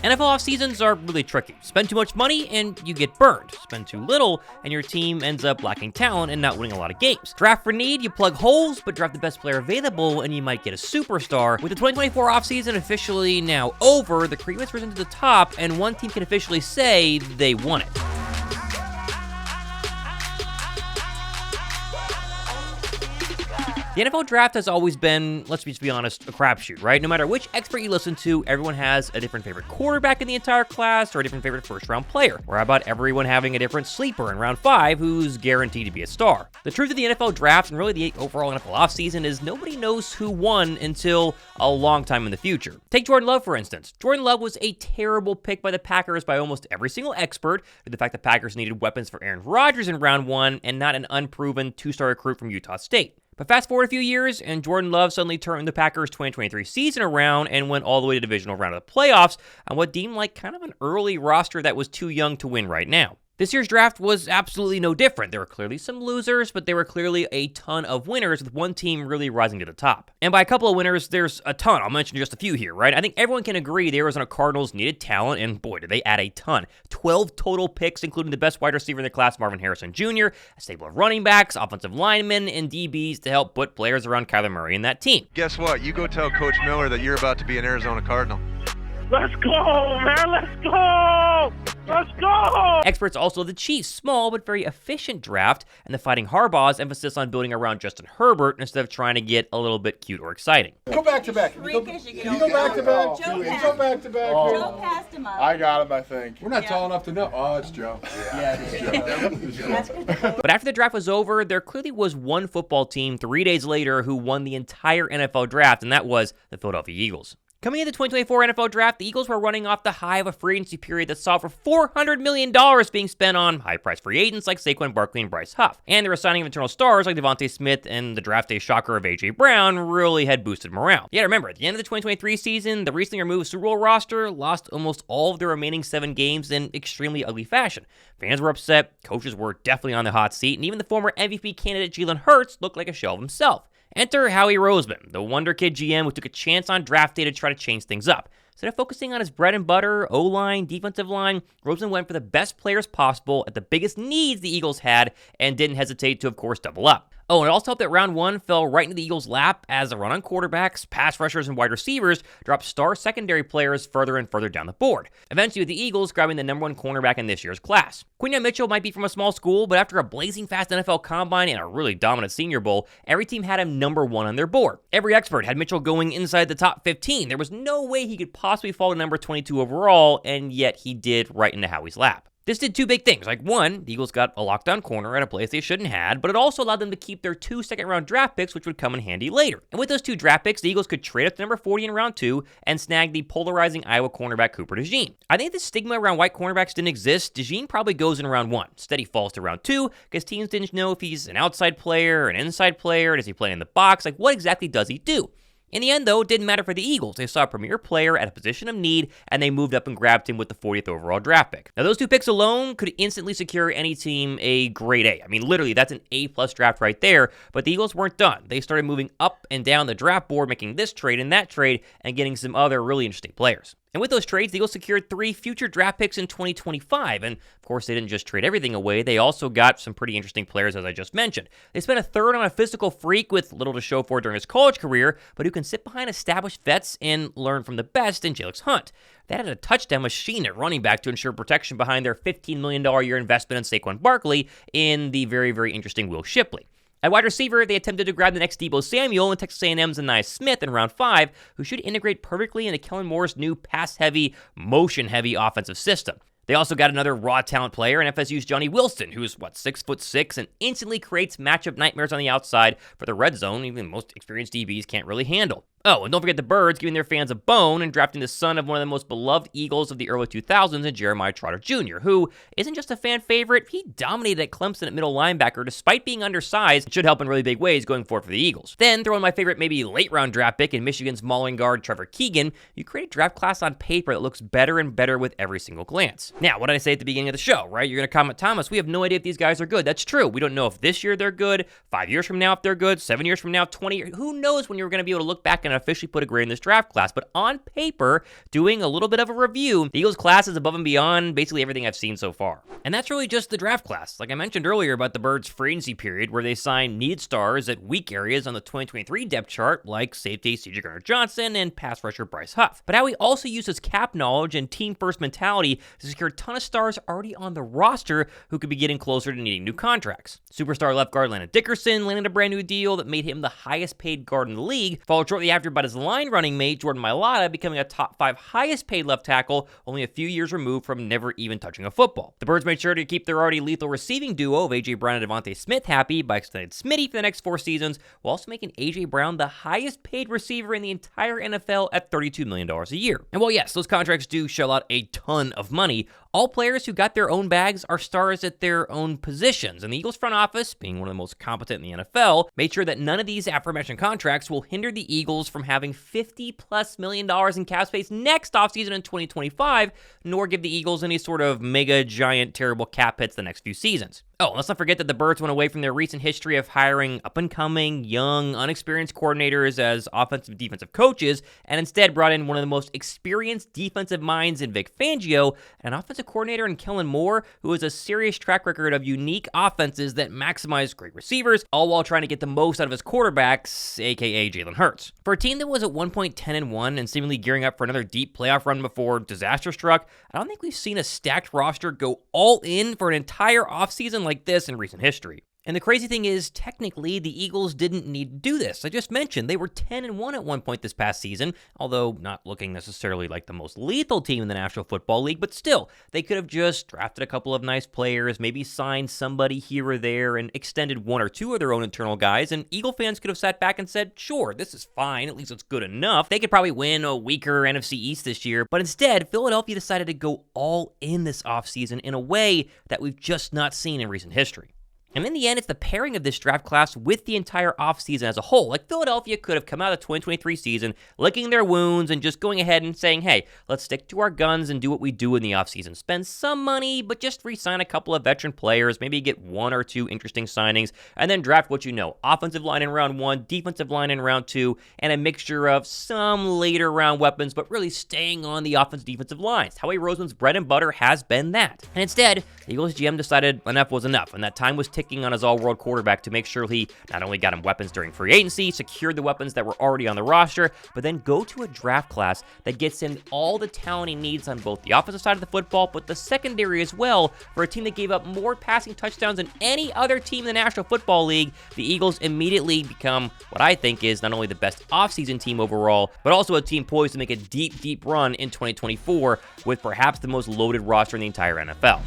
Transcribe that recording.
NFL offseasons are really tricky. Spend too much money and you get burned. Spend too little and your team ends up lacking talent and not winning a lot of games. Draft for need, you plug holes, but draft the best player available and you might get a superstar. With the 2024 offseason officially now over, the cream has risen to the top and one team can officially say they won it. The NFL draft has always been, let's just be honest, a crapshoot, right? No matter which expert you listen to, everyone has a different favorite quarterback in the entire class or a different favorite first-round player, or how about everyone having a different sleeper in round 5 who's guaranteed to be a star. The truth of the NFL draft and really the overall NFL offseason is nobody knows who won until a long time in the future. Take Jordan Love, for instance. Jordan Love was a terrible pick by the Packers by almost every single expert, due to the fact the Packers needed weapons for Aaron Rodgers in round 1 and not an unproven 2-star recruit from Utah State. But fast forward a few years, and Jordan Love suddenly turned the Packers' 2023 season around and went all the way to the divisional round of the playoffs on what deemed like kind of an early roster that was too young to win right now. This year's draft was absolutely no different. There were clearly some losers, but there were clearly a ton of winners, with one team really rising to the top. And by a couple of winners, there's a ton. I'll mention just a few here, right? I think everyone can agree the Arizona Cardinals needed talent, and boy, did they add a ton. 12 total picks, including the best wide receiver in the class, Marvin Harrison Jr., a stable of running backs, offensive linemen, and DBs to help put players around Kyler Murray and that team. Guess what? You go tell Coach Miller that you're about to be an Arizona Cardinal. Let's go, man! Let's go! Let's go! Experts also love the Chiefs' small but very efficient draft and the Fighting Harbaugh's emphasis on building around Justin Herbert instead of trying to get a little bit cute or exciting. Go back to back. You go back to back. You go back to back. Joe passed him up. I got him, I think. We're not tall enough to know. Oh, it's Joe. Yeah, it's Joe. But after the draft was over, there clearly was one football team 3 days later who won the entire NFL draft, and that was the Philadelphia Eagles. Coming into the 2024 NFL Draft, the Eagles were running off the high of a free agency period that saw for $400 million being spent on high-priced free agents like Saquon Barkley and Bryce Huff. And the resigning of internal stars like Devontae Smith and the draft day shocker of A.J. Brown really had boosted morale. Yeah, remember, at the end of the 2023 season, the recently removed Super Bowl roster lost almost all of their remaining 7 games in extremely ugly fashion. Fans were upset, coaches were definitely on the hot seat, and even the former MVP candidate Jalen Hurts looked like a shell of himself. Enter Howie Roseman, the wonder kid GM who took a chance on draft day to try to change things up. Instead of focusing on his bread and butter, O-line, defensive line, Roseman went for the best players possible at the biggest needs the Eagles had and didn't hesitate to, of course, double up. Oh, and it also helped that round 1 fell right into the Eagles' lap as a run on quarterbacks, pass rushers, and wide receivers dropped star secondary players further and further down the board. Eventually, with the Eagles grabbing the #1 cornerback in this year's class. Quinyon Mitchell might be from a small school, but after a blazing fast NFL combine and a really dominant Senior Bowl, every team had him #1 on their board. Every expert had Mitchell going inside the top 15. There was no way he could possibly fall to number 22 overall, and yet he did right into Howie's lap. This did 2 big things. Like, one, the Eagles got a lockdown corner at a place they shouldn't have, but it also allowed them to keep their 2 second-round draft picks, which would come in handy later. And with those 2 draft picks, the Eagles could trade up to number 40 in round 2 and snag the polarizing Iowa cornerback Cooper DeJean. I think the stigma around white cornerbacks didn't exist. DeJean probably goes in round 1. Instead, he falls to round 2 because teams didn't know if he's an outside player, an inside player, does he play in the box? Like, what exactly does he do? In the end, though, it didn't matter for the Eagles. They saw a premier player at a position of need, and they moved up and grabbed him with the 40th overall draft pick. Now, those 2 picks alone could instantly secure any team a grade A. I mean, literally, that's an A-plus draft right there, but the Eagles weren't done. They started moving up and down the draft board, making this trade and that trade, and getting some other really interesting players. And with those trades, the Eagles secured 3 future draft picks in 2025. And of course, they didn't just trade everything away. They also got some pretty interesting players, as I just mentioned. They spent a third on a physical freak with little to show for during his college career, but who can sit behind established vets and learn from the best in Jalen Hunt. They added a touchdown machine at running back to ensure protection behind their $15 million a year investment in Saquon Barkley in the very, very interesting Will Shipley. At wide receiver, they attempted to grab the next Deebo Samuel and Texas A&M's Anais Smith in round 5, who should integrate perfectly into Kellen Moore's new pass-heavy, motion-heavy offensive system. They also got another raw talent player in FSU's Johnny Wilson, who's, 6'6", and instantly creates matchup nightmares on the outside for the red zone, even most experienced DBs can't really handle. Oh, and don't forget the Birds giving their fans a bone and drafting the son of one of the most beloved Eagles of the early 2000s in Jeremiah Trotter Jr., who isn't just a fan favorite, he dominated at Clemson at middle linebacker despite being undersized. It should help in really big ways going forward for the Eagles. Then, throw in my favorite maybe late-round draft pick in Michigan's mauling guard Trevor Keegan, you create a draft class on paper that looks better and better with every single glance. Now, what did I say at the beginning of the show, right? You're going to comment, Thomas, we have no idea if these guys are good. That's true. We don't know if this year they're good, 5 years from now if they're good, 7 years from now, 20 years. Who knows when you're going to be able to look back in and officially put a grade in this draft class. But on paper, doing a little bit of a review, the Eagles class is above and beyond basically everything I've seen so far. And that's really just the draft class. Like I mentioned earlier about the Birds' free agency period, where they signed need stars at weak areas on the 2023 depth chart, like safety CJ Gardner-Johnson and pass rusher Bryce Huff. But Howie also used his cap knowledge and team-first mentality to secure a ton of stars already on the roster who could be getting closer to needing new contracts. Superstar left guard Landon Dickerson landed a brand new deal that made him the highest paid guard in the league, followed shortly after by his line running mate Jordan Mailata becoming a top 5 highest paid left tackle, only a few years removed from never even touching a football. The Birds made sure to keep their already lethal receiving duo of A.J. Brown and Devontae Smith happy by extending Smitty for the next 4 seasons, while also making A.J. Brown the highest paid receiver in the entire NFL at $32 million a year. And while yes, those contracts do shell out a ton of money, all players who got their own bags are stars at their own positions, and the Eagles front office, being one of the most competent in the NFL, made sure that none of these aforementioned contracts will hinder the Eagles from having $50+ million in cap space next offseason in 2025, nor give the Eagles any sort of mega, giant, terrible cap hits the next few seasons. Oh, let's not forget that the Birds went away from their recent history of hiring up-and-coming, young, unexperienced coordinators as offensive and defensive coaches, and instead brought in one of the most experienced defensive minds in Vic Fangio, and an offensive coordinator in Kellen Moore, who has a serious track record of unique offenses that maximize great receivers, all while trying to get the most out of his quarterbacks, aka Jalen Hurts. For a team that was at one point 10-1 and seemingly gearing up for another deep playoff run before disaster struck, I don't think we've seen a stacked roster go all in for an entire offseason like this in recent history. And the crazy thing is, technically, the Eagles didn't need to do this. I just mentioned they were 10-1 at one point this past season, although not looking necessarily like the most lethal team in the National Football League, but still, they could have just drafted a couple of nice players, maybe signed somebody here or there, and extended 1 or 2 of their own internal guys, and Eagle fans could have sat back and said, sure, this is fine, at least it's good enough. They could probably win a weaker NFC East this year, but instead, Philadelphia decided to go all in this offseason in a way that we've just not seen in recent history. And in the end, it's the pairing of this draft class with the entire offseason as a whole. Like, Philadelphia could have come out of the 2023 season licking their wounds and just going ahead and saying, hey, let's stick to our guns and do what we do in the offseason. Spend some money, but just re-sign a couple of veteran players, maybe get 1 or 2 interesting signings, and then draft what you know. Offensive line in round 1, defensive line in round 2, and a mixture of some later round weapons, but really staying on the offensive-defensive lines. Howie Roseman's bread and butter has been that. And instead, the Eagles GM decided enough was enough, and that time was ticking on his all-world quarterback to make sure he not only got him weapons during free agency, secured the weapons that were already on the roster, but then go to a draft class that gets him all the talent he needs on both the offensive side of the football, but the secondary as well. For a team that gave up more passing touchdowns than any other team in the National Football League, the Eagles immediately become what I think is not only the best offseason team overall, but also a team poised to make a deep, deep run in 2024 with perhaps the most loaded roster in the entire NFL.